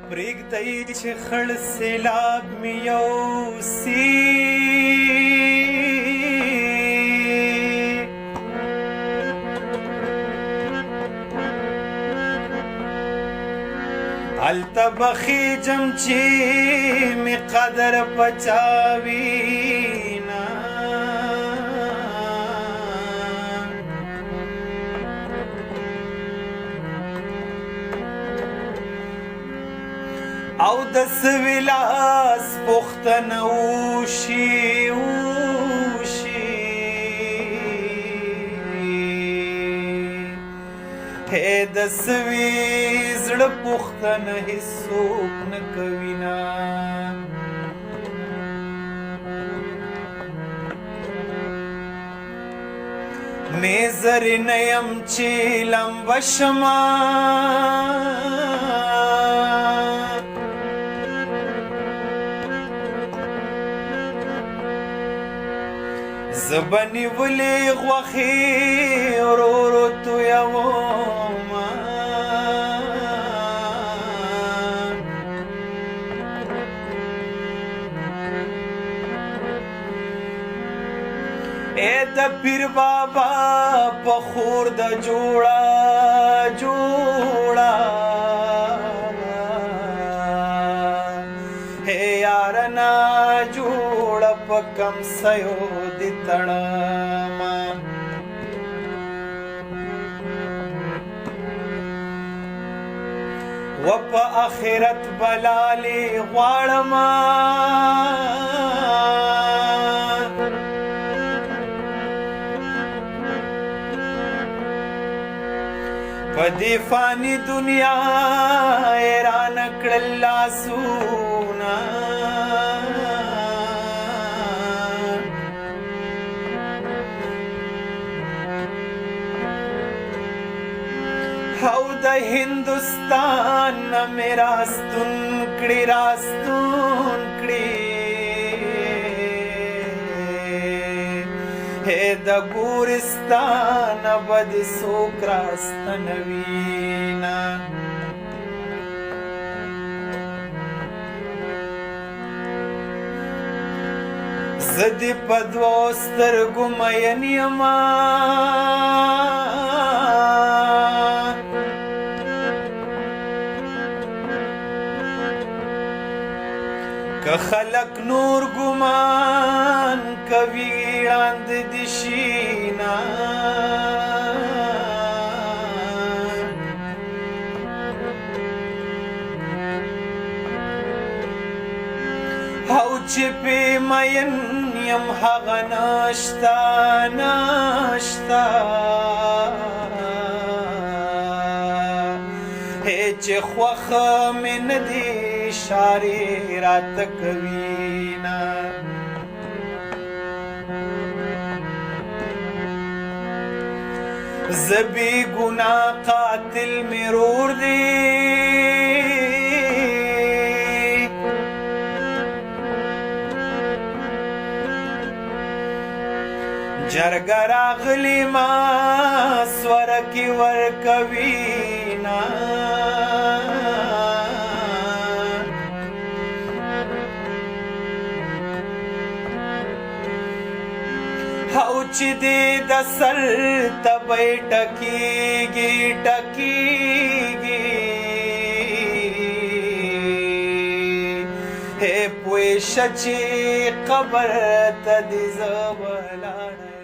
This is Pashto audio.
پرېږدئ چې خړ سیلاب مې یوسي هلته به خېجم چې مې قدر په چا وینه او د سوي لاس پوښتنه وشي هې د سوي زړه پوښتنه هېڅوک نه کوي نه مې زرې نه یم چې لمبه شمه زه به نیولې غوښې ورو ورو تویومه ای د پیر بابا په خور د جوړه هی یارنا جوړه په کم سیو دې تړمه و په آخرت بلالې غواړمه په دې فاني دنیا حیران کړل لاسونه او د هندوستان نه مې راستون کړي هې د ګورستان به دې څوک راستنوینه زه دې په دوو سترګو مین یمه که خلق نور ګمان کوي ړاند دې شینه او چې پې مین یم هغه نشته هېڅ خوښه مې نه دي اشارې راته کوینه زه بې ګناه قاتل مې رور دی جرګه راغلې ما سورکې ورکوینه او چې دې د سر تبې ټکېږي هې پوه شه چې قبر ته دې زه ولاړه